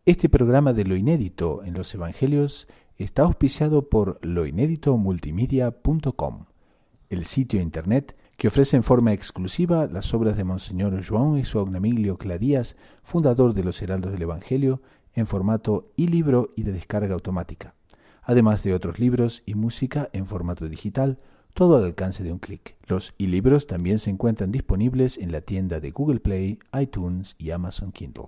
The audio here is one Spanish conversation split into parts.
Este programa de Lo Inédito en los Evangelios está auspiciado por loinéditomultimedia.com, el sitio internet que ofrece en forma exclusiva las obras de Monseñor João Exognamilio Cladías, fundador de los Heraldos del Evangelio, en formato e-libro y de descarga automática, además de otros libros y música en formato digital, todo al alcance de un clic. Los e-libros también se encuentran disponibles en la tienda de Google Play, iTunes y Amazon Kindle.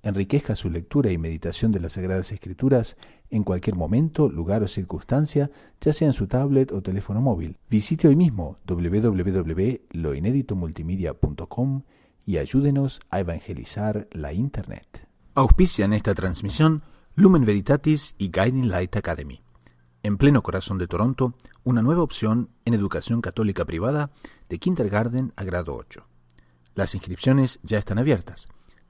Enriquezca su lectura y meditación de las Sagradas Escrituras en cualquier momento, lugar o circunstancia, ya sea en su tablet o teléfono móvil. Visite hoy mismo www.loinéditomultimedia.com y ayúdenos a evangelizar la Internet. Auspician esta transmisión Lumen Veritatis y Guiding Light Academy. En pleno corazón de Toronto, una nueva opción en educación católica privada de kindergarten a grado 8. Las inscripciones ya están abiertas.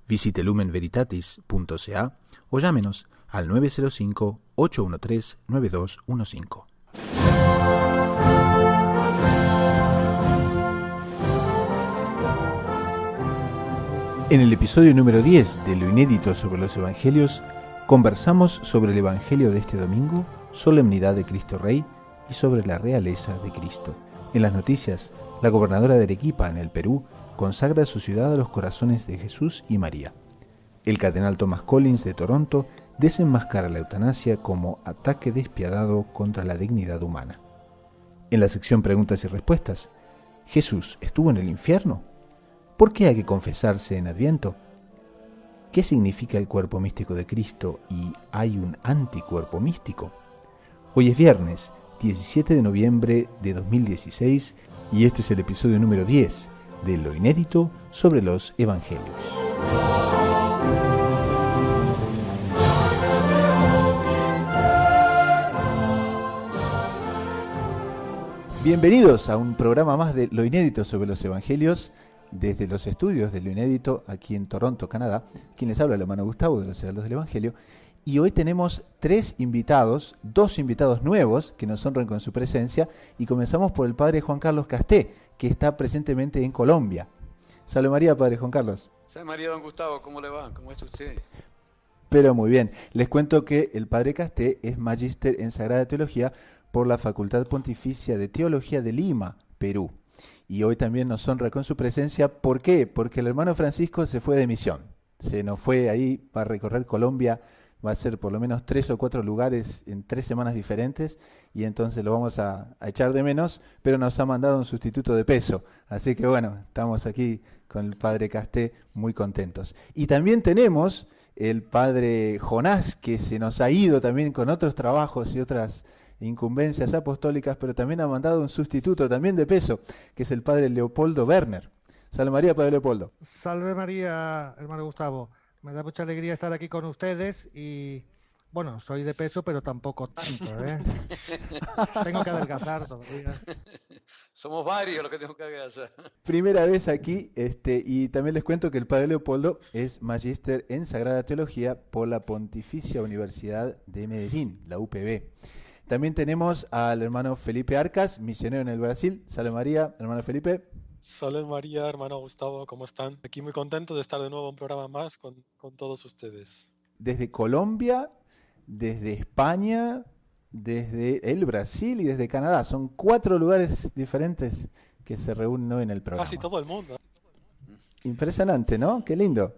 Visite lumenveritatis.ca o llámenos al 905-813-9215. En el episodio número 10 de Lo Inédito sobre los Evangelios, conversamos sobre el Evangelio de este domingo, Solemnidad de Cristo Rey, y sobre la realeza de Cristo. En las noticias, la gobernadora de Arequipa, en el Perú, consagra su ciudad a los corazones de Jesús y María. El cardenal Thomas Collins de Toronto desenmascara la eutanasia como ataque despiadado contra la dignidad humana. En la sección Preguntas y Respuestas, ¿Jesús estuvo en el infierno? ¿Por qué hay que confesarse en Adviento? ¿Qué significa el cuerpo místico de Cristo y hay un anticuerpo místico? Hoy es viernes, 17 de noviembre de 2016, y este es el episodio número 10 de Lo Inédito sobre los Evangelios. Bienvenidos a un programa más de Lo Inédito sobre los Evangelios, desde los estudios de Lo Inédito aquí en Toronto, Canadá. Quien les habla, el hermano Gustavo de los Heraldos del Evangelio. Y hoy tenemos dos invitados nuevos que nos honran con su presencia, y comenzamos por el padre Juan Carlos Casté, que está presentemente en Colombia. Salve María, padre Juan Carlos. Salve María, don Gustavo, ¿cómo le va? ¿Cómo está usted? Pero muy bien. Les cuento que el padre Casté es magíster en Sagrada Teología por la Facultad Pontificia de Teología de Lima, Perú. Y hoy también nos honra con su presencia. ¿Por qué? Porque el hermano Francisco se fue de misión. Se nos fue ahí para recorrer Colombia. Va a ser por lo menos 3 o 4 lugares en 3 semanas diferentes, y entonces lo vamos a echar de menos, pero nos ha mandado un sustituto de peso. Así que bueno, estamos aquí con el padre Casté muy contentos. Y también tenemos el padre Jonás, que se nos ha ido también con otros trabajos y otras incumbencias apostólicas, pero también ha mandado un sustituto también de peso, que es el padre Leopoldo Werner. Salve María, padre Leopoldo. Salve María, hermano Gustavo. Me da mucha alegría estar aquí con ustedes y, bueno, soy de peso, pero tampoco tanto, ¿eh? Tengo que adelgazar todavía. Somos varios los que tenemos que adelgazar. Primera vez aquí, y también les cuento que el padre Leopoldo es magíster en Sagrada Teología por la Pontificia Universidad de Medellín, la UPB. También tenemos al hermano Felipe Arcas, misionero en el Brasil. Salve María, hermano Felipe. Salve María, hermano Gustavo, ¿cómo están? Aquí muy contento de estar de nuevo en un programa más con todos ustedes. Desde Colombia, desde España, desde el Brasil y desde Canadá. Son 4 lugares diferentes que se reúnen hoy en el programa. Casi todo el mundo. Impresionante, ¿no? Qué lindo.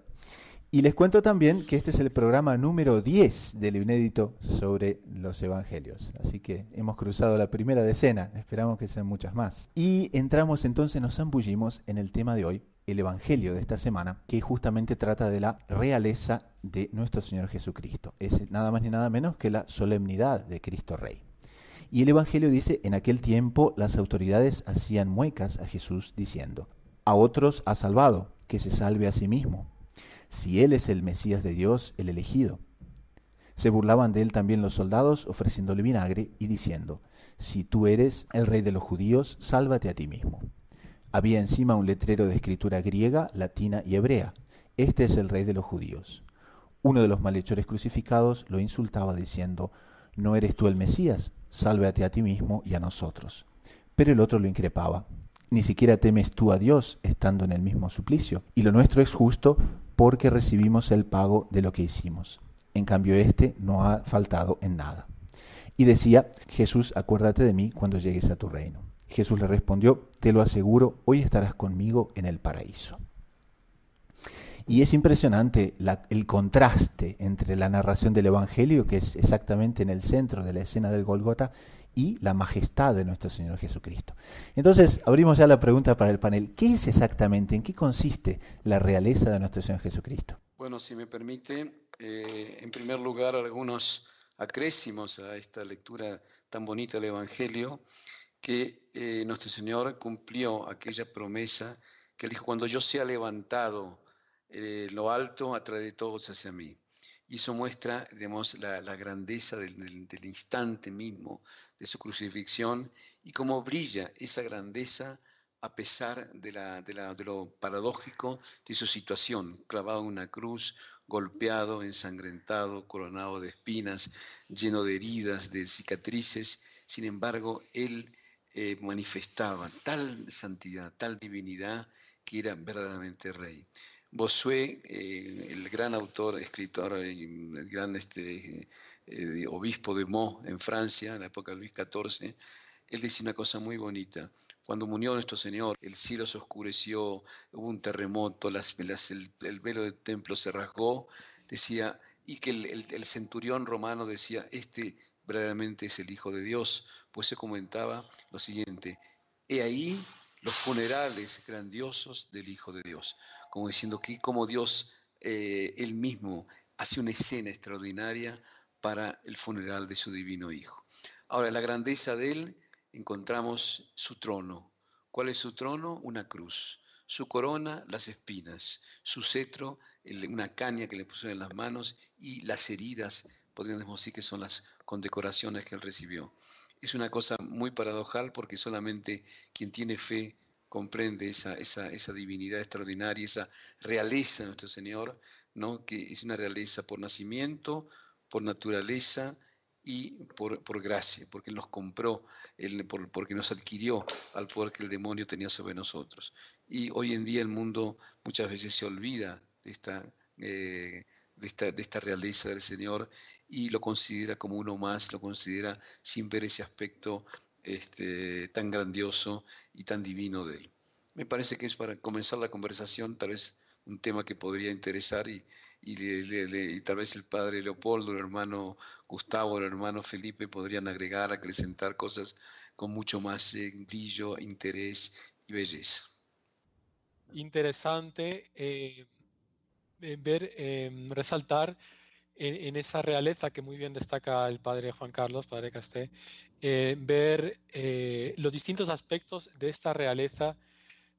Y les cuento también que este es el programa número 10 de Lo Inédito sobre los Evangelios. Así que hemos cruzado la primera decena, esperamos que sean muchas más. Y entramos entonces, nos zambullimos en el tema de hoy, el Evangelio de esta semana, que justamente trata de la realeza de nuestro Señor Jesucristo. Es nada más ni nada menos que la solemnidad de Cristo Rey. Y el Evangelio dice: en aquel tiempo las autoridades hacían muecas a Jesús diciendo: a otros ha salvado, que se salve a sí mismo. Si él es el Mesías de Dios, el elegido. Se burlaban de él también los soldados, ofreciéndole vinagre y diciendo: si tú eres el rey de los judíos, sálvate a ti mismo. Había encima un letrero de escritura griega, latina y hebrea: este es el rey de los judíos. Uno de los malhechores crucificados lo insultaba diciendo: ¿no eres tú el Mesías? Sálvate a ti mismo y a nosotros. Pero el otro lo increpaba: ¿ni siquiera temes tú a Dios estando en el mismo suplicio? Y lo nuestro es justo, porque recibimos el pago de lo que hicimos. En cambio, este no ha faltado en nada. Y decía: Jesús, acuérdate de mí cuando llegues a tu reino. Jesús le respondió: te lo aseguro, hoy estarás conmigo en el paraíso. Y es impresionante el contraste entre la narración del Evangelio, que es exactamente en el centro de la escena del Golgota, y la majestad de nuestro Señor Jesucristo. Entonces, abrimos ya la pregunta para el panel. ¿Qué es exactamente, en qué consiste la realeza de nuestro Señor Jesucristo? Bueno, si me permite, en primer lugar, algunos acréscimos a esta lectura tan bonita del Evangelio, que nuestro Señor cumplió aquella promesa que Él dijo: cuando yo sea levantado lo alto, atraeré todos hacia mí. Y eso muestra, digamos, la grandeza del instante mismo de su crucifixión y cómo brilla esa grandeza a pesar de lo paradójico de su situación, clavado en una cruz, golpeado, ensangrentado, coronado de espinas, lleno de heridas, de cicatrices. Sin embargo, Él manifestaba tal santidad, tal divinidad, que era verdaderamente rey. Bossuet, el gran autor, escritor, el gran obispo de Meaux en Francia, en la época de Luis XIV, él dice una cosa muy bonita. Cuando murió nuestro Señor, el cielo se oscureció, hubo un terremoto, el velo del templo se rasgó, decía, y que el centurión romano decía: este verdaderamente es el Hijo de Dios. Pues se comentaba lo siguiente: he ahí los funerales grandiosos del Hijo de Dios. Como diciendo que como Dios, Él mismo, hace una escena extraordinaria para el funeral de su divino Hijo. Ahora, en la grandeza de Él encontramos su trono. ¿Cuál es su trono? Una cruz. Su corona, las espinas. Su cetro, una caña que le pusieron en las manos, y las heridas, podríamos decir que son las condecoraciones que Él recibió. Es una cosa muy paradojal, porque solamente quien tiene fe comprende esa divinidad extraordinaria, esa realeza de nuestro Señor, ¿no? Que es una realeza por nacimiento, por naturaleza y por gracia, porque Él nos compró, porque nos adquirió al poder que el demonio tenía sobre nosotros. Y hoy en día el mundo muchas veces se olvida de esta realeza del Señor y lo considera como uno más, lo considera sin ver ese aspecto tan grandioso y tan divino de Él. Me parece que es, para comenzar la conversación, tal vez un tema que podría interesar, y tal vez el padre Leopoldo, el hermano Gustavo, el hermano Felipe podrían agregar, acrecentar cosas con mucho más brillo, interés y belleza. Interesante resaltar en esa realeza que muy bien destaca el padre Juan Carlos, padre Casté, ver los distintos aspectos de esta realeza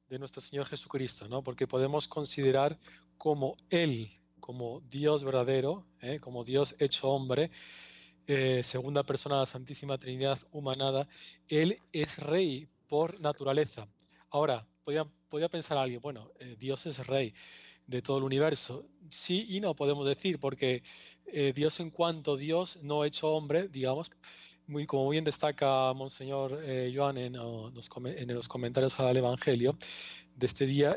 de nuestro Señor Jesucristo, ¿no? Porque podemos considerar como Él, como Dios verdadero, como Dios hecho hombre, segunda persona de la Santísima Trinidad humanada, Él es rey por naturaleza. Ahora, podía pensar alguien: bueno, Dios es rey de todo el universo. Sí y no, podemos decir, porque Dios, en cuanto Dios no hecho hombre, digamos, como bien destaca Monseñor Joan en los comentarios al Evangelio de este día,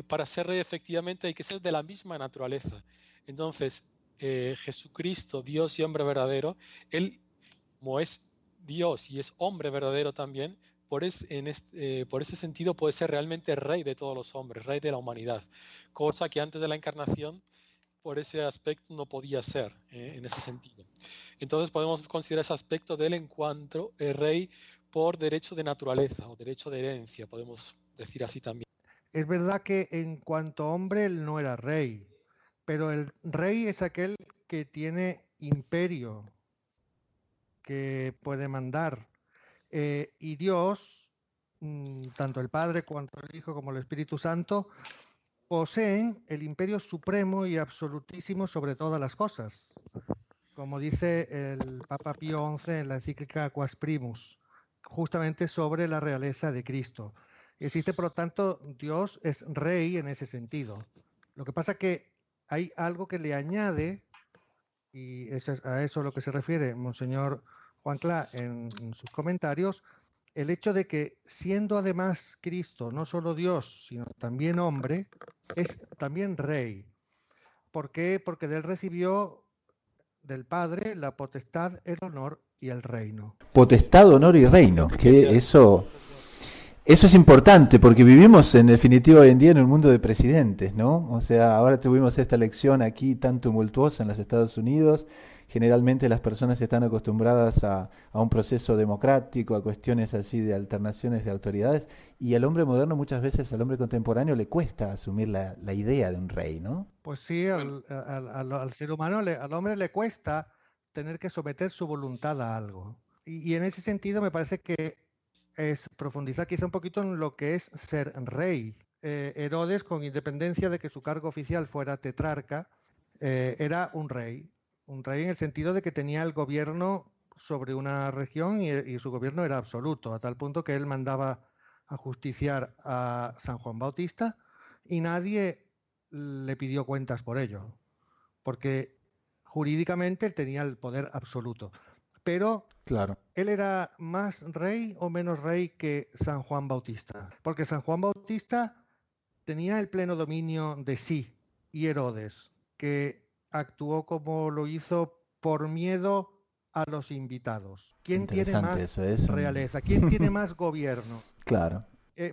para ser rey efectivamente hay que ser de la misma naturaleza. Entonces, Jesucristo, Dios y hombre verdadero, Él, como es Dios y es hombre verdadero también, por ese sentido puede ser realmente rey de todos los hombres, rey de la humanidad, cosa que antes de la encarnación, por ese aspecto, no podía ser en ese sentido. Entonces podemos considerar ese aspecto de él en cuanto rey por derecho de naturaleza o derecho de herencia, podemos decir así también. Es verdad que en cuanto hombre él no era rey, pero el rey es aquel que tiene imperio, que puede mandar. Y Dios, tanto el Padre cuanto el Hijo como el Espíritu Santo, poseen el imperio supremo y absolutísimo sobre todas las cosas, como dice el Papa Pío XI en la encíclica Quas Primus, justamente sobre la realeza de Cristo. Existe, por lo tanto, Dios es rey en ese sentido. Lo que pasa es que hay algo que le añade, y es a eso a lo que se refiere Monseñor Juan Clá en sus comentarios, el hecho de que, siendo además Cristo no solo Dios, sino también hombre, es también rey. ¿Por qué? Porque de él recibió del Padre la potestad, el honor y el reino. Potestad, honor y reino. Que eso es importante porque vivimos en definitiva hoy en día en un mundo de presidentes, ¿no? O sea, ahora tuvimos esta elección aquí tan tumultuosa en los Estados Unidos. Generalmente las personas están acostumbradas a un proceso democrático, a cuestiones así de alternaciones de autoridades, y al hombre moderno muchas veces, al hombre contemporáneo, le cuesta asumir la idea de un rey, ¿no? Pues sí, al ser humano, al hombre le cuesta tener que someter su voluntad a algo. Y en ese sentido me parece que es profundizar quizá un poquito en lo que es ser rey. Herodes, con independencia de que su cargo oficial fuera tetrarca, era un rey en el sentido de que tenía el gobierno sobre una región y su gobierno era absoluto, a tal punto que él mandaba a justiciar a San Juan Bautista y nadie le pidió cuentas por ello, porque jurídicamente tenía el poder absoluto. Pero Claro. ¿él era más rey o menos rey que San Juan Bautista? Porque San Juan Bautista tenía el pleno dominio de sí y Herodes, que actuó como lo hizo por miedo a los invitados. ¿Quién tiene Interesante más eso, es realeza? ¿Quién tiene más gobierno? Claro.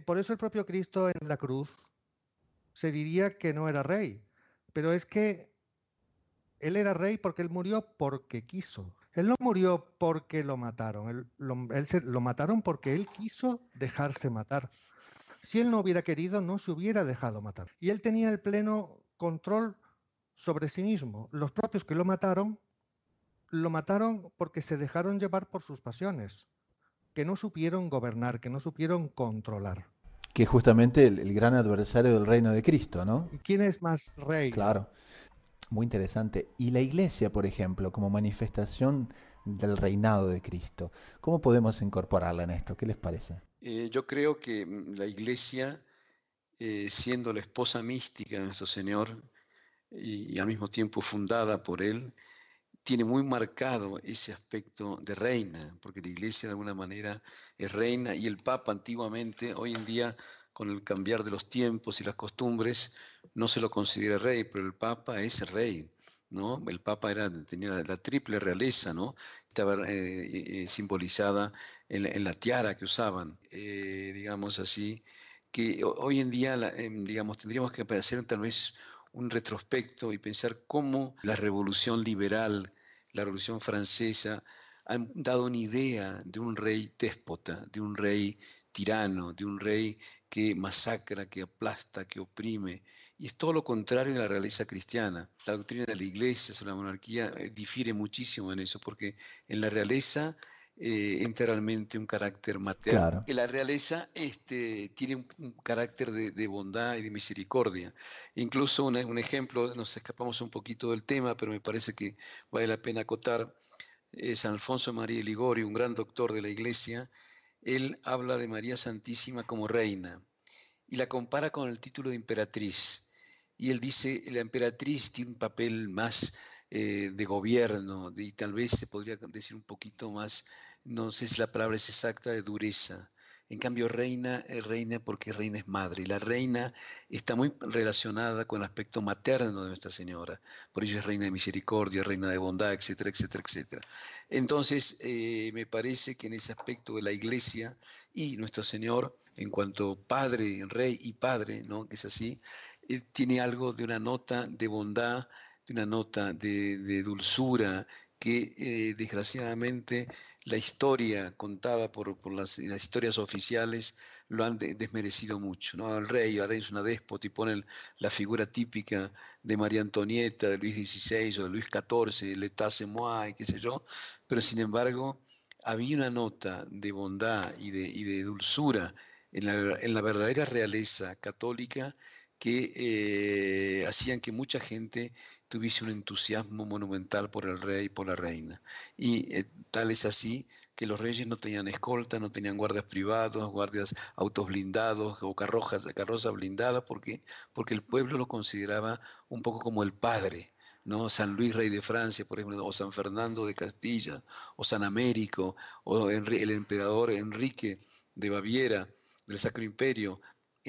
Por eso el propio Cristo en la cruz se diría que no era rey, pero es que él era rey porque él murió porque quiso. Él no murió porque lo mataron, lo mataron porque él quiso dejarse matar. Si él no hubiera querido, no se hubiera dejado matar. Y él tenía el pleno control sobre sí mismo. Los propios que lo mataron porque se dejaron llevar por sus pasiones, que no supieron gobernar, que no supieron controlar. Que es justamente el gran adversario del reino de Cristo, ¿no? ¿Y quién es más rey? Claro. Muy interesante. Y la iglesia, por ejemplo, como manifestación del reinado de Cristo, ¿cómo podemos incorporarla en esto? ¿Qué les parece? Yo creo que la iglesia, siendo la esposa mística de nuestro Señor y al mismo tiempo fundada por Él, tiene muy marcado ese aspecto de reina, porque la iglesia de alguna manera es reina y el Papa antiguamente, hoy en día con el cambiar de los tiempos y las costumbres, no se lo considera rey, pero el Papa es rey, ¿no? El Papa tenía la triple realeza, ¿no? Estaba simbolizada en la tiara que usaban, digamos así, que hoy en día, digamos, tendríamos que hacer tal vez un retrospecto y pensar cómo la revolución liberal, la revolución francesa, han dado una idea de un rey déspota, de un rey tirano, de un rey que masacra, que aplasta, que oprime. Y es todo lo contrario de la realeza cristiana. La doctrina de la iglesia sobre la monarquía difiere muchísimo en eso, porque en la realeza entra realmente un carácter materno. Claro. Que la realeza tiene un carácter de bondad y de misericordia. Incluso un ejemplo, nos escapamos un poquito del tema, pero me parece que vale la pena acotar. San Alfonso María de Ligorio, un gran doctor de la Iglesia, él habla de María Santísima como reina y la compara con el título de emperatriz. Y él dice, la emperatriz tiene un papel más de gobierno, y tal vez se podría decir un poquito más, no sé si la palabra es exacta, de dureza. En cambio, reina es reina porque reina es madre. Y la reina está muy relacionada con el aspecto materno de Nuestra Señora. Por ello es reina de misericordia, reina de bondad, etcétera, etcétera, etcétera. Entonces, me parece que en ese aspecto de la Iglesia y Nuestro Señor, en cuanto padre, rey y padre, ¿no? Que es así, tiene algo de una nota de bondad, de una nota de dulzura, que desgraciadamente la historia contada por las historias oficiales lo han desmerecido mucho, ¿no? El rey es una déspota y ponen la figura típica de María Antonieta, de Luis XVI o de Luis XIV, l'état c'est moi, y qué sé yo, pero sin embargo había una nota de bondad y de dulzura en la verdadera realeza católica que hacían que mucha gente tuviese un entusiasmo monumental por el rey y por la reina. Y tal es así que los reyes no tenían escolta, no tenían guardias privados, guardias autos blindados o carrozas blindadas, porque el pueblo lo consideraba un poco como el padre, ¿no? San Luis, rey de Francia, por ejemplo, o San Fernando de Castilla, o San Américo, o el emperador Enrique de Baviera, del Sacro Imperio,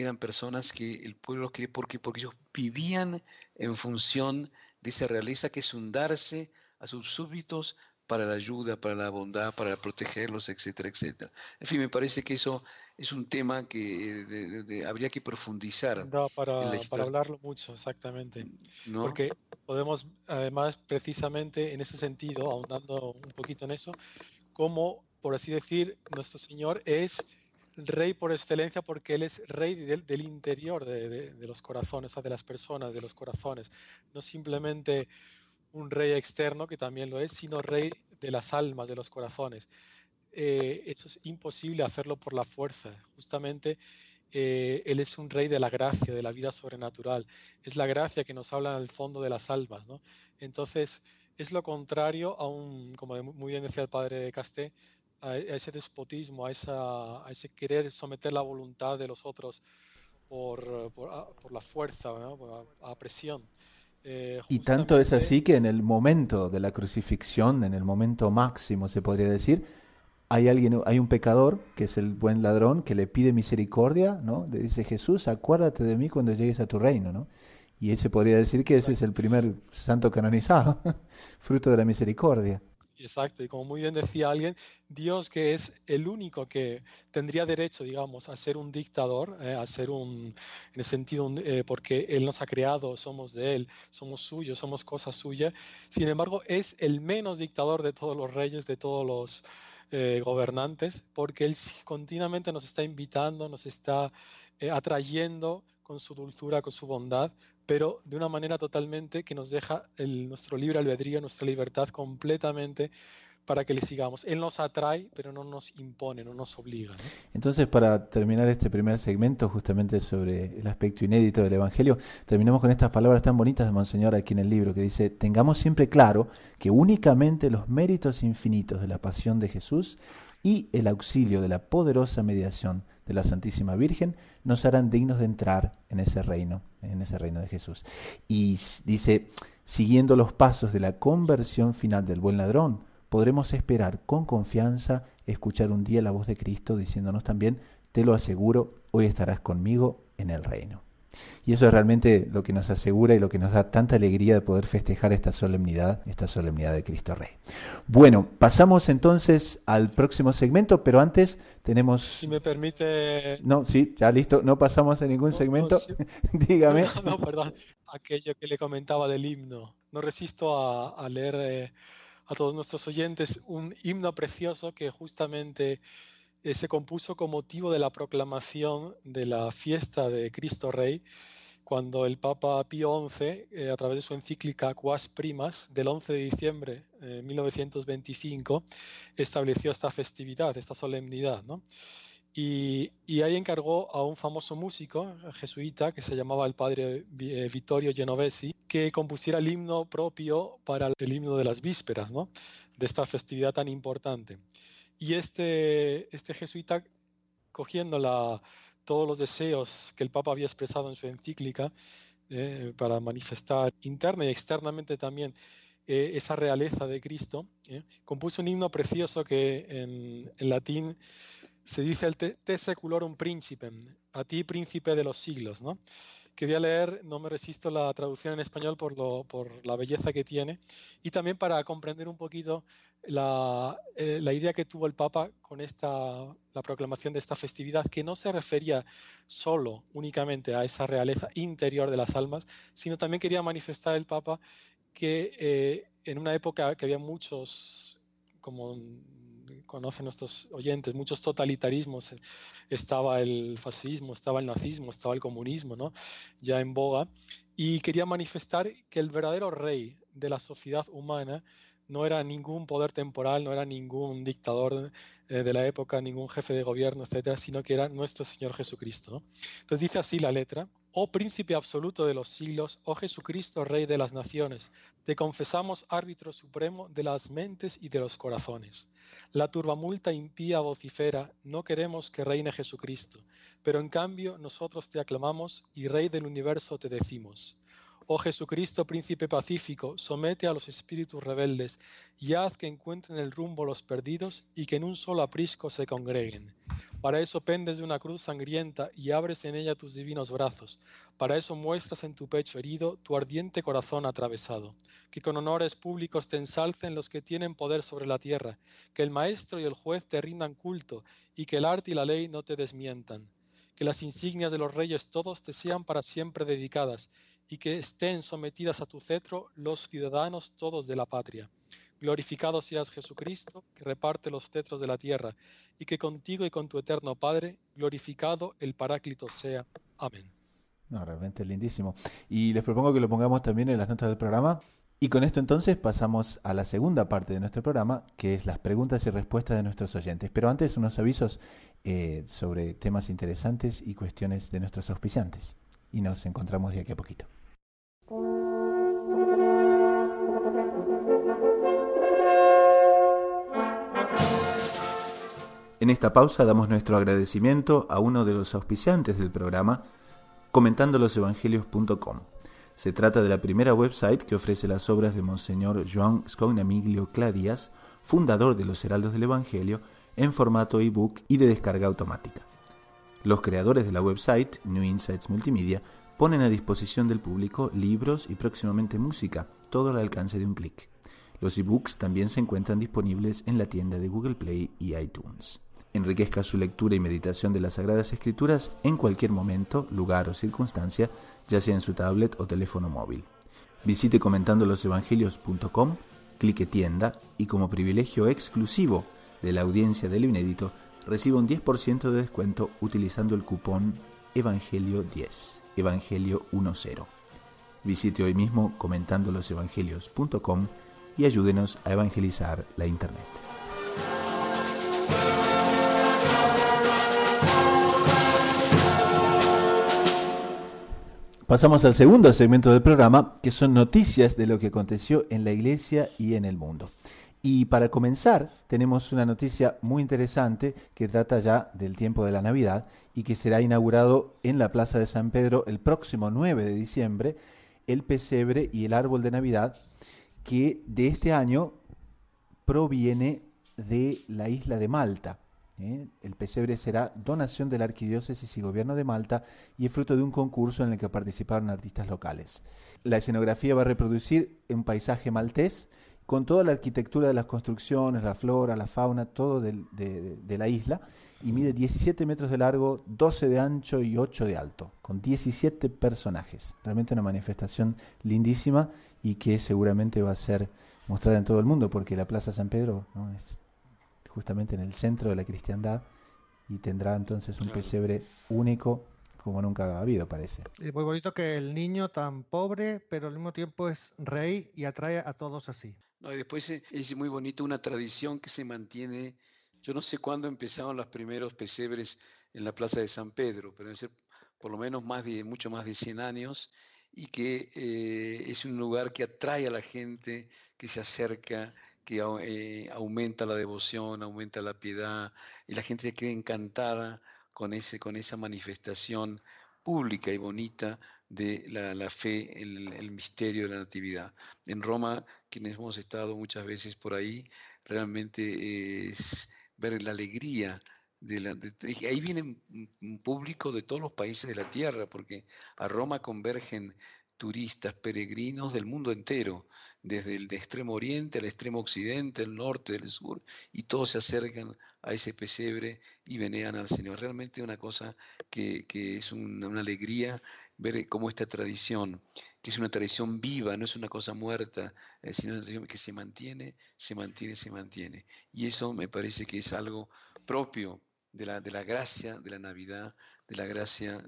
eran personas que el pueblo los quería porque ellos vivían en función de esa realeza que es un darse a sus súbditos para la ayuda, para la bondad, para protegerlos, etcétera, etcétera. En fin, me parece que eso es un tema que habría que profundizar Da en la para historia, hablarlo mucho, exactamente. ¿no? Porque podemos, además, precisamente en ese sentido, ahondando un poquito en eso, como, por así decir, nuestro Señor es rey por excelencia porque Él es rey del interior de los corazones, o sea, de las personas, de los corazones. No simplemente un rey externo, que también lo es, sino rey de las almas, de los corazones. Eso es imposible hacerlo por la fuerza. Justamente Él es un rey de la gracia, de la vida sobrenatural. Es la gracia que nos habla en el fondo de las almas, ¿no? Entonces, es lo contrario a un, como muy bien decía el padre Casté, a ese despotismo, a ese querer someter la voluntad de los otros por la fuerza, ¿no? A presión. Y tanto es Justamente, así que en el momento de la crucifixión, en el momento máximo se podría decir, hay un pecador, que es el buen ladrón, que le pide misericordia, ¿no? Le dice, Jesús, acuérdate de mí cuando llegues a tu reino, ¿no? Y ese podría decir que ese es el exacto. primer santo canonizado, fruto de la misericordia. Exacto, y como muy bien decía alguien, Dios que es el único que tendría derecho, digamos, a ser un dictador, a ser en el sentido, porque Él nos ha creado, somos de Él, somos suyos, somos cosas suyas. Sin embargo, es el menos dictador de todos los reyes, de todos los gobernantes, porque Él continuamente nos está invitando, nos está atrayendo con su dulzura, con su bondad, pero de una manera totalmente que nos deja nuestro libre albedrío, nuestra libertad completamente para que le sigamos. Él nos atrae, pero no nos impone, no nos obliga, ¿no? Entonces, para terminar este primer segmento, justamente sobre el aspecto inédito del Evangelio, terminamos con estas palabras tan bonitas de Monseñor aquí en el libro, que dice, tengamos siempre claro que únicamente los méritos infinitos de la pasión de Jesús y el auxilio de la poderosa mediación de la Santísima Virgen nos harán dignos de entrar en ese reino de Jesús. Y dice, siguiendo los pasos de la conversión final del buen ladrón, podremos esperar con confianza escuchar un día la voz de Cristo diciéndonos también, te lo aseguro, hoy estarás conmigo en el reino. Y eso es realmente lo que nos asegura y lo que nos da tanta alegría de poder festejar esta solemnidad de Cristo Rey. Bueno, pasamos entonces al próximo segmento, pero antes tenemos... Si me permite, No, sí, ya listo, no pasamos a ningún no, no, segmento. Dígame. no, perdón, aquello que le comentaba del himno. No resisto a leer a todos nuestros oyentes un himno precioso que justamente se compuso con motivo de la proclamación de la fiesta de Cristo Rey, cuando el Papa Pío XI, a través de su encíclica Quas Primas, del 11 de diciembre de 1925, estableció esta festividad, esta solemnidad, ¿no? Y ahí encargó a un famoso músico jesuita que se llamaba el padre Vittorio Genovesi, que compusiera el himno propio para el himno de las vísperas, ¿no? De esta festividad tan importante. Y este jesuita, cogiendo todos los deseos que el Papa había expresado en su encíclica, para manifestar interna y externamente también esa realeza de Cristo, compuso un himno precioso que en latín se dice el te seculorum principem, a ti príncipe de los siglos, ¿no? Que voy a leer, no me resisto la traducción en español por la belleza que tiene y también para comprender un poquito la idea que tuvo el Papa con la proclamación de esta festividad, que no se refería solo, únicamente a esa realeza interior de las almas, sino también quería manifestar el Papa que en una época que había muchos, como conocen nuestros oyentes, muchos totalitarismos, estaba el fascismo, estaba el nazismo, estaba el comunismo, ¿no? Ya en boga, y quería manifestar que el verdadero rey de la sociedad humana no era ningún poder temporal, no era ningún dictador de la época, ningún jefe de gobierno, etcétera, sino que era nuestro Señor Jesucristo, ¿no? Entonces dice así la letra: Oh príncipe absoluto de los siglos, oh Jesucristo, Rey de las naciones, te confesamos árbitro supremo de las mentes y de los corazones. La turbamulta impía vocifera, no queremos que reine Jesucristo, pero en cambio nosotros te aclamamos y Rey del universo te decimos. Oh Jesucristo, príncipe pacífico, somete a los espíritus rebeldes y haz que encuentren el rumbo los perdidos y que en un solo aprisco se congreguen. Para eso pendes de una cruz sangrienta y abres en ella tus divinos brazos. Para eso muestras en tu pecho herido tu ardiente corazón atravesado. Que con honores públicos te ensalcen los que tienen poder sobre la tierra. Que el maestro y el juez te rindan culto y que el arte y la ley no te desmientan. Que las insignias de los reyes todos te sean para siempre dedicadas y que estén sometidas a tu cetro los ciudadanos todos de la patria. Glorificado seas Jesucristo, que reparte los cetros de la tierra, y que contigo y con tu eterno Padre, glorificado el Paráclito sea. Amén. No, realmente lindísimo. Y les propongo que lo pongamos también en las notas del programa. Y con esto entonces pasamos a la segunda parte de nuestro programa, que es las preguntas y respuestas de nuestros oyentes. Pero antes unos avisos sobre temas interesantes y cuestiones de nuestros auspiciantes. Y nos encontramos de aquí a poquito. En esta pausa damos nuestro agradecimiento a uno de los auspiciantes del programa, comentandolosevangelios.com. Se trata de la primera website que ofrece las obras de Monseñor Joan Scognamiglio Cladias, fundador de los Heraldos del Evangelio, en formato ebook y de descarga automática. Los creadores de la website, New Insights Multimedia, ponen a disposición del público libros y próximamente música, todo al alcance de un clic. Los ebooks también se encuentran disponibles en la tienda de Google Play y iTunes. Enriquezca su lectura y meditación de las Sagradas Escrituras en cualquier momento, lugar o circunstancia, ya sea en su tablet o teléfono móvil. Visite comentandolosevangelios.com, clique tienda y como privilegio exclusivo de la audiencia del Inédito, reciba un 10% de descuento utilizando el cupón Evangelio 10, Evangelio 10. Visite hoy mismo comentandolosevangelios.com y ayúdenos a evangelizar la Internet. Pasamos al segundo segmento del programa, que son noticias de lo que aconteció en la iglesia y en el mundo. Y para comenzar, tenemos una noticia muy interesante que trata ya del tiempo de la Navidad y que será inaugurado en la Plaza de San Pedro el próximo 9 de diciembre, el pesebre y el árbol de Navidad, que de este año proviene de la isla de Malta. El pesebre será donación de la Arquidiócesis y Gobierno de Malta y es fruto de un concurso en el que participaron artistas locales. La escenografía va a reproducir un paisaje maltés con toda la arquitectura de las construcciones, la flora, la fauna, todo de la isla, y mide 17 metros de largo, 12 de ancho y 8 de alto, con 17 personajes. Realmente una manifestación lindísima y que seguramente va a ser mostrada en todo el mundo, porque la Plaza San Pedro, ¿no?, es justamente en el centro de la cristiandad y tendrá entonces un pesebre único como nunca ha habido, parece. Es muy bonito que el niño tan pobre, pero al mismo tiempo es rey y atrae a todos así. No, y después es muy bonito una tradición que se mantiene. Yo no sé cuándo empezaron los primeros pesebres en la Plaza de San Pedro, pero debe ser por lo menos mucho más de 100 años, y que es un lugar que atrae a la gente, que se acerca, que aumenta la devoción, aumenta la piedad, y la gente se queda encantada con esa manifestación pública y bonita de la fe, el misterio de la Natividad. En Roma, quienes hemos estado muchas veces por ahí, realmente es ver la alegría. Ahí viene un público de todos los países de la tierra, porque a Roma convergen turistas, peregrinos del mundo entero, desde el de extremo oriente al extremo occidente, el norte, el sur, y todos se acercan a ese pesebre y veneran al Señor. Realmente una cosa que es una alegría ver cómo esta tradición, que es una tradición viva, no es una cosa muerta, sino una tradición que se mantiene. Y eso me parece que es algo propio de la gracia de la Navidad, de la gracia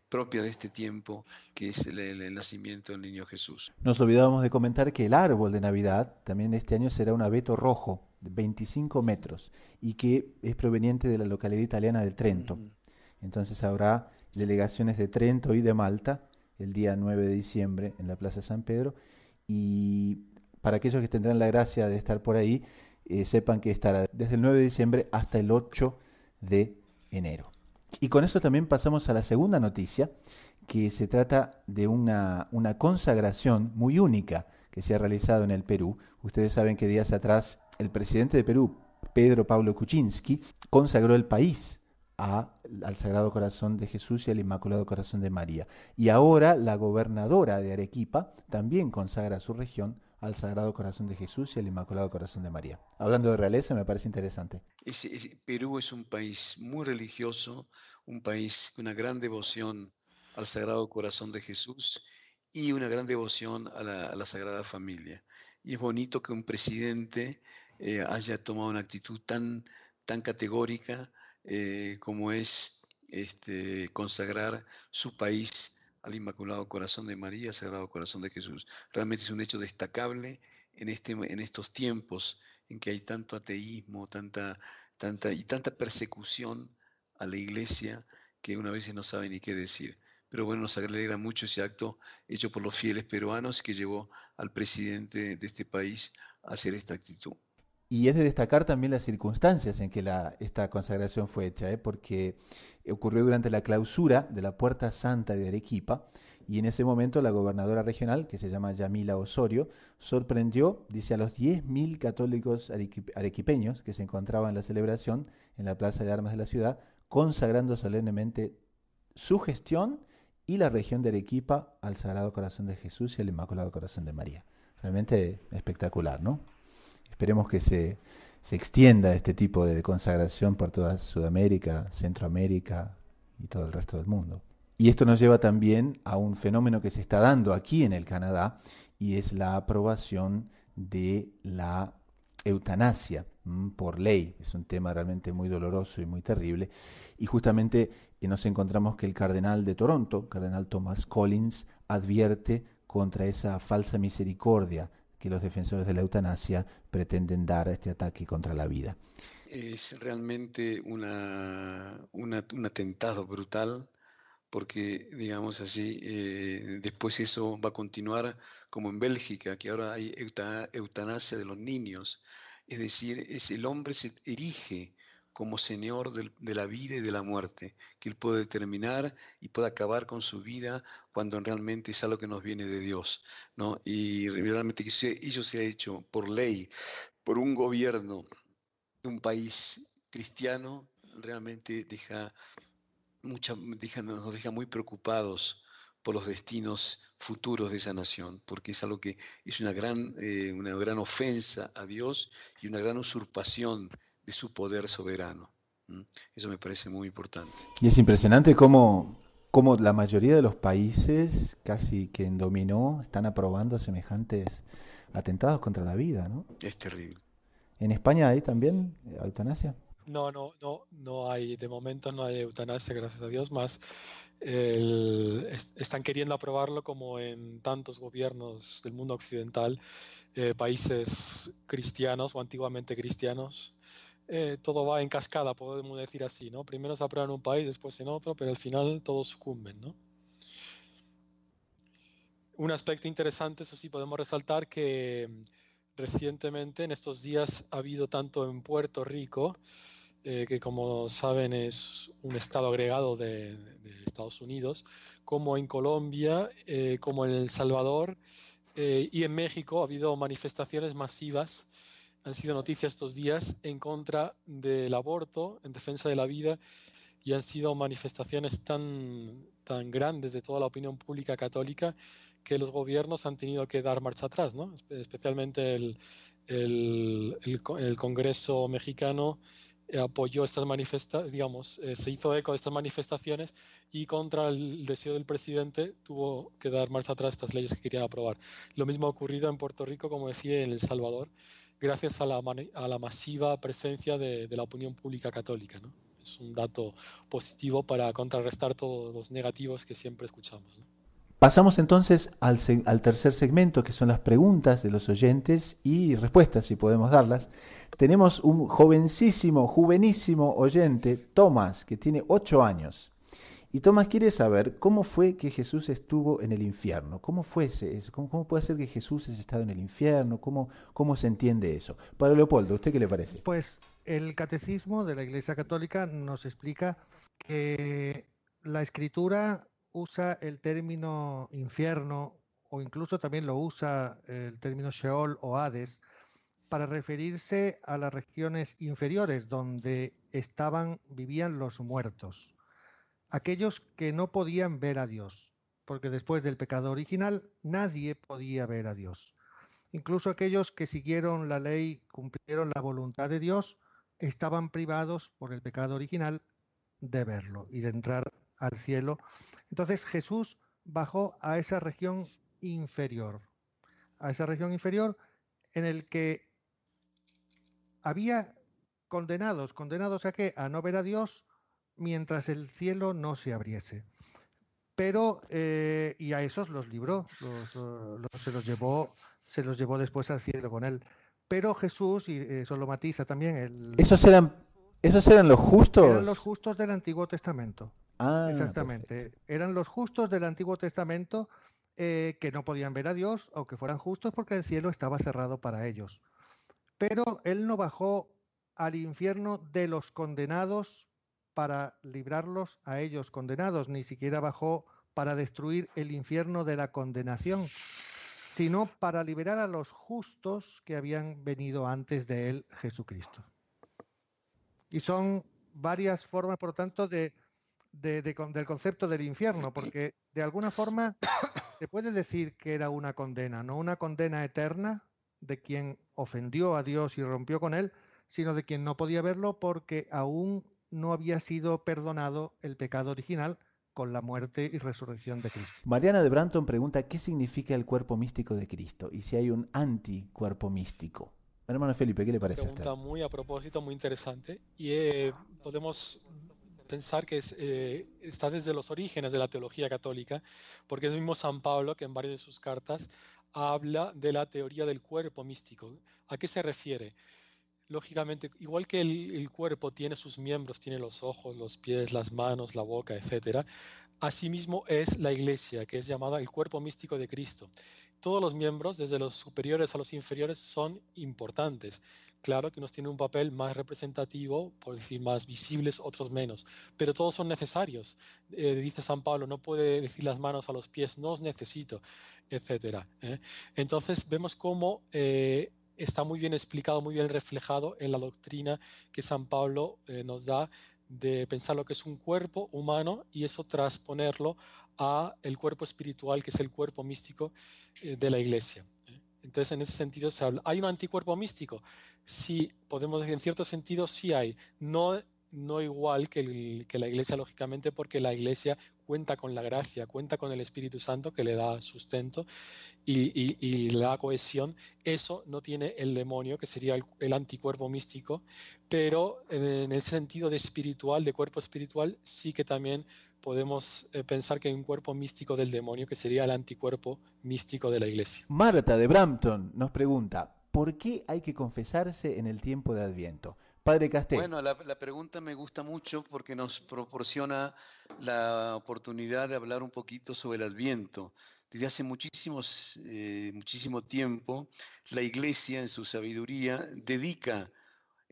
propia de este tiempo, que es el nacimiento del niño Jesús. Nos olvidábamos de comentar que el árbol de Navidad también este año será un abeto rojo de 25 metros y que es proveniente de la localidad italiana de Trento. Entonces habrá delegaciones de Trento y de Malta el día 9 de diciembre en la Plaza San Pedro, y para aquellos que tendrán la gracia de estar por ahí, sepan que estará desde el 9 de diciembre hasta el 8 de enero. Y con eso también pasamos a la segunda noticia, que se trata de una consagración muy única que se ha realizado en el Perú. Ustedes saben que días atrás el presidente de Perú, Pedro Pablo Kuczynski, consagró el país al Sagrado Corazón de Jesús y al Inmaculado Corazón de María. Y ahora la gobernadora de Arequipa también consagra su región al Sagrado Corazón de Jesús y al Inmaculado Corazón de María. Hablando de realeza, me parece interesante. Perú es un país muy religioso, un país con una gran devoción al Sagrado Corazón de Jesús y una gran devoción a la Sagrada Familia. Y es bonito que un presidente haya tomado una actitud tan categórica como es consagrar su país al Inmaculado Corazón de María, Sagrado Corazón de Jesús. Realmente es un hecho destacable en estos tiempos en que hay tanto ateísmo, tanta persecución a la Iglesia que una vez no sabe ni qué decir. Pero bueno, nos alegra mucho ese acto hecho por los fieles peruanos que llevó al presidente de este país a hacer esta actitud. Y es de destacar también las circunstancias en que esta consagración fue hecha, porque ocurrió durante la clausura de la Puerta Santa de Arequipa, y en ese momento la gobernadora regional, que se llama Yamila Osorio, sorprendió, dice, a los 10.000 católicos arequipeños que se encontraban en la celebración en la Plaza de Armas de la ciudad, consagrando solemnemente su gestión y la región de Arequipa al Sagrado Corazón de Jesús y al Inmaculado Corazón de María. Realmente espectacular, ¿no? Esperemos que se extienda este tipo de consagración por toda Sudamérica, Centroamérica y todo el resto del mundo. Y esto nos lleva también a un fenómeno que se está dando aquí en el Canadá, y es la aprobación de la eutanasia por ley. Es un tema realmente muy doloroso y muy terrible. Y justamente nos encontramos que el cardenal de Toronto, cardenal Thomas Collins, advierte contra esa falsa misericordia que los defensores de la eutanasia pretenden dar a este ataque contra la vida. Es realmente un atentado brutal, porque, digamos así, después eso va a continuar como en Bélgica, que ahora hay eutanasia de los niños. Es decir, el hombre se erige como señor de la vida y de la muerte, que él puede determinar y puede acabar con su vida cuando realmente es algo que nos viene de Dios, ¿no? Y realmente que ello se ha hecho por ley, por un gobierno de un país cristiano, realmente nos deja muy preocupados por los destinos futuros de esa nación, porque es algo que es una gran ofensa a Dios y una gran usurpación de su poder soberano. Eso me parece muy importante. Y es impresionante cómo la mayoría de los países, casi que en dominó, están aprobando semejantes atentados contra la vida, ¿no? Es terrible. ¿En España hay también eutanasia? No hay, de momento no hay eutanasia, gracias a Dios, más están queriendo aprobarlo como en tantos gobiernos del mundo occidental, países cristianos o antiguamente cristianos. Todo va en cascada, podemos decir así, ¿no? Primero se aprueba en un país, después en otro, pero al final todos sucumben, ¿no? Un aspecto interesante, eso sí, podemos resaltar que recientemente, en estos días, ha habido tanto en Puerto Rico, que como saben es un estado agregado de Estados Unidos, como en Colombia, como en El Salvador y en México ha habido manifestaciones masivas. Han sido noticias estos días en contra del aborto, en defensa de la vida, y han sido manifestaciones tan grandes de toda la opinión pública católica que los gobiernos han tenido que dar marcha atrás, ¿no? Especialmente el Congreso mexicano apoyó estas manifestaciones, se hizo eco de estas manifestaciones y contra el deseo del presidente tuvo que dar marcha atrás estas leyes que querían aprobar. Lo mismo ha ocurrido en Puerto Rico, como decía, en El Salvador, gracias a la masiva presencia de la opinión pública católica, ¿no? Es un dato positivo para contrarrestar todos los negativos que siempre escuchamos, ¿no? Pasamos entonces al tercer segmento, que son las preguntas de los oyentes y respuestas, si podemos darlas. Tenemos un juvenísimo oyente, Tomás, que tiene 8 años. Y Tomás quiere saber cómo fue que Jesús estuvo en el infierno. ¿Cómo fue eso? ¿Cómo puede ser que Jesús haya estado en el infierno? ¿Cómo se entiende eso? Padre Leopoldo, ¿a usted qué le parece? Pues el Catecismo de la Iglesia Católica nos explica que la Escritura usa el término infierno, o incluso también lo usa el término Sheol o Hades, para referirse a las regiones inferiores donde vivían los muertos, aquellos que no podían ver a Dios, porque después del pecado original nadie podía ver a Dios. Incluso aquellos que siguieron la ley, cumplieron la voluntad de Dios, estaban privados por el pecado original de verlo y de entrar al cielo. Entonces Jesús bajó a esa región inferior, en el que había condenados ¿a qué? A no ver a Dios mientras el cielo no se abriese. Pero, y a esos los libró, se los llevó después al cielo con él. Pero Jesús, y eso lo matiza también, ¿Esos eran los justos? eran los justos del Antiguo Testamento. Ah, exactamente. perfecto. Eran los justos del Antiguo Testamento que no podían ver a Dios, aunque fueran justos, porque el cielo estaba cerrado para ellos. Pero él no bajó al infierno de los condenados para librarlos a ellos condenados, ni siquiera bajó para destruir el infierno de la condenación, sino para liberar a los justos que habían venido antes de él, Jesucristo. Y son varias formas, por tanto, del concepto del infierno, porque de alguna forma se puede decir que era una condena, no una condena eterna de quien ofendió a Dios y rompió con él, sino de quien no podía verlo porque aún no había sido perdonado el pecado original con la muerte y resurrección de Cristo. Mariana de Branton pregunta qué significa el cuerpo místico de Cristo y si hay un anticuerpo místico. Hermano Felipe, ¿qué le parece a usted? Pregunta muy a propósito, muy interesante. Y podemos pensar que está desde los orígenes de la teología católica, porque es el mismo San Pablo que en varias de sus cartas habla de la teoría del cuerpo místico. ¿A qué se refiere? Lógicamente, igual que el cuerpo tiene sus miembros, tiene los ojos, los pies, las manos, la boca, etc., asimismo es la iglesia, que es llamada el cuerpo místico de Cristo. Todos los miembros, desde los superiores a los inferiores, son importantes. Claro que unos tienen un papel más representativo, por decir más visibles, otros menos, pero todos son necesarios. Dice San Pablo, no puede decir las manos a los pies, no os necesito, etc. Entonces vemos cómo está muy bien explicado, muy bien reflejado en la doctrina que San Pablo nos da de pensar lo que es un cuerpo humano y eso transponerlo a el cuerpo espiritual, que es el cuerpo místico de la iglesia. Entonces, en ese sentido, se habla. ¿Hay un anticuerpo místico? Sí, podemos decir, en cierto sentido, sí hay. No igual que la iglesia, lógicamente, porque la iglesia cuenta con la gracia, cuenta con el Espíritu Santo que le da sustento y le da cohesión. Eso no tiene el demonio, que sería el anticuerpo místico, pero en el sentido de espiritual, de cuerpo espiritual, sí que también podemos pensar que hay un cuerpo místico del demonio, que sería el anticuerpo místico de la iglesia. Marta de Brampton nos pregunta, ¿por qué hay que confesarse en el tiempo de Adviento? Padre Casté. Bueno, la pregunta me gusta mucho porque nos proporciona la oportunidad de hablar un poquito sobre el Adviento. Desde hace muchísimo tiempo, la Iglesia en su sabiduría dedica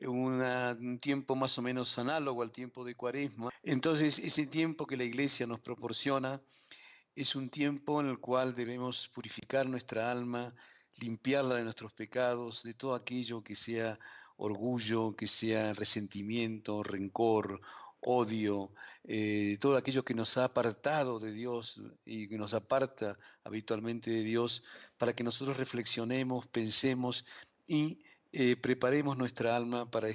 un tiempo más o menos análogo al tiempo de Cuaresma. Entonces, ese tiempo que la Iglesia nos proporciona es un tiempo en el cual debemos purificar nuestra alma, limpiarla de nuestros pecados, de todo aquello que sea orgullo, que sea resentimiento, rencor, odio, todo aquello que nos ha apartado de Dios y que nos aparta habitualmente de Dios, para que nosotros reflexionemos, pensemos y preparemos nuestra alma para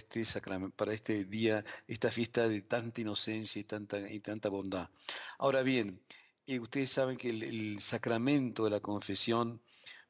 para este día, esta fiesta de tanta inocencia y tanta bondad. Ahora bien, ustedes saben que el sacramento de la confesión,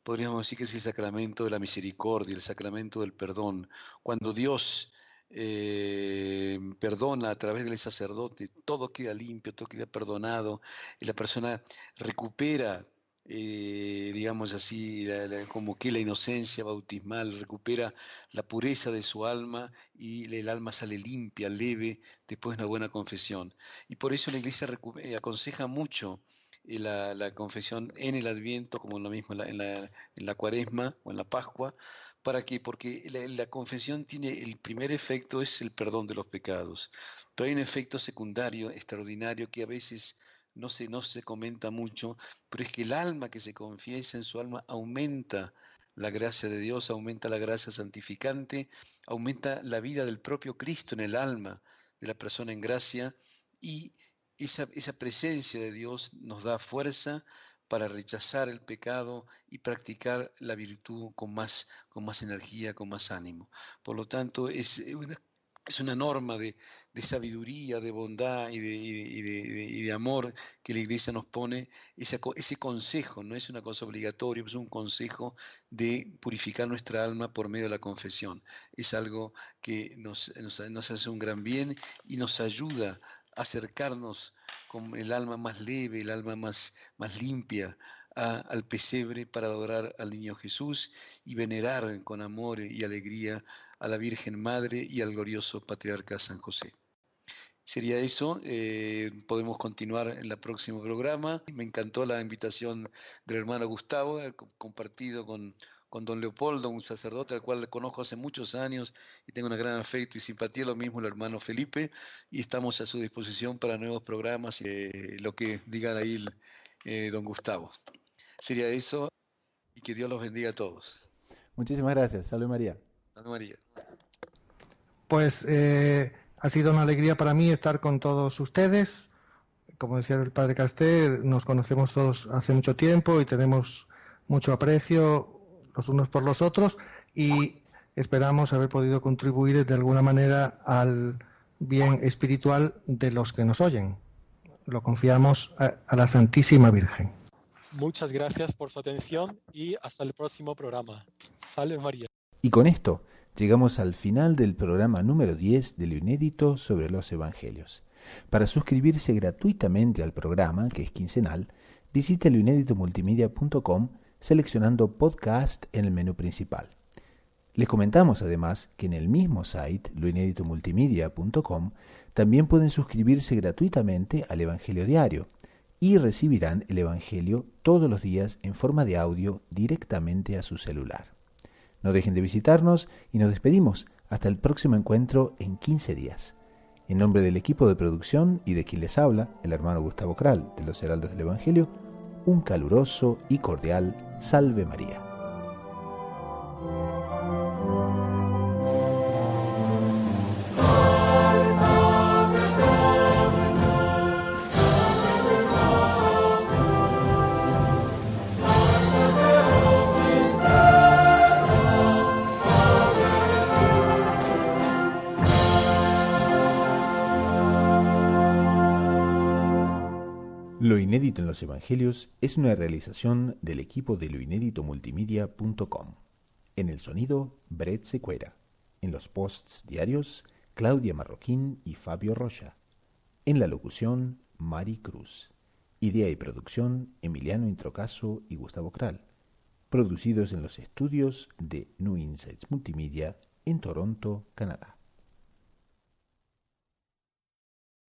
podríamos decir que es el sacramento de la misericordia, el sacramento del perdón. Cuando Dios perdona a través del sacerdote, todo queda limpio, todo queda perdonado, y la persona recupera, digamos así, como que la inocencia bautismal, recupera la pureza de su alma y el alma sale limpia, leve, después de una buena confesión. Y por eso la Iglesia aconseja mucho la confesión en el Adviento, como lo mismo en la Cuaresma o en la Pascua. ¿Para qué? Porque la confesión tiene el primer efecto, es el perdón de los pecados. Pero hay un efecto secundario extraordinario que a veces no se comenta mucho, pero es que el alma que se confiesa, en su alma aumenta la gracia de Dios, aumenta la gracia santificante, aumenta la vida del propio Cristo en el alma de la persona en gracia, y esa presencia de Dios nos da fuerza para rechazar el pecado y practicar la virtud con más energía, con más ánimo. Por lo tanto, es una norma de sabiduría, de bondad y de amor que la Iglesia nos pone, ese consejo. No es una cosa obligatoria, es un consejo de purificar nuestra alma por medio de la confesión. Es algo que nos hace un gran bien y nos ayuda a acercarnos con el alma más leve, el alma más limpia al pesebre, para adorar al niño Jesús y venerar con amor y alegría a la Virgen Madre y al glorioso Patriarca San José. Sería eso. Podemos continuar en el próximo programa. Me encantó la invitación del hermano Gustavo, compartido con don Leopoldo, un sacerdote al cual conozco hace muchos años y tengo un gran afecto y simpatía, lo mismo el hermano Felipe, y estamos a su disposición para nuevos programas y lo que digan ahí don Gustavo. Sería eso, y que Dios los bendiga a todos. Muchísimas gracias. Salve María. Salve María. Pues ha sido una alegría para mí estar con todos ustedes. Como decía el padre Casté, nos conocemos todos hace mucho tiempo y tenemos mucho aprecio los unos por los otros, y esperamos haber podido contribuir de alguna manera al bien espiritual de los que nos oyen. Lo confiamos a la Santísima Virgen. Muchas gracias por su atención y hasta el próximo programa. Salve María. Y con esto llegamos al final del programa número 10 de lo inédito sobre los Evangelios. Para suscribirse gratuitamente al programa, que es quincenal, visite loinéditomultimedia.com seleccionando podcast en el menú principal. Les comentamos además que en el mismo site, loinéditomultimedia.com, también pueden suscribirse gratuitamente al Evangelio Diario y recibirán el Evangelio todos los días en forma de audio directamente a su celular. No dejen de visitarnos y nos despedimos hasta el próximo encuentro en 15 días. En nombre del equipo de producción y de quien les habla, el hermano Gustavo Kral de los Heraldos del Evangelio, un caluroso y cordial Salve María. Lo inédito en los Evangelios es una realización del equipo de loinéditomultimedia.com. En el sonido, Brett Sequeira. En los posts diarios, Claudia Marroquín y Fabio Rocha. En la locución, Mari Cruz. Idea y producción, Emiliano Introcaso y Gustavo Kral. Producidos en los estudios de New Insights Multimedia en Toronto, Canadá.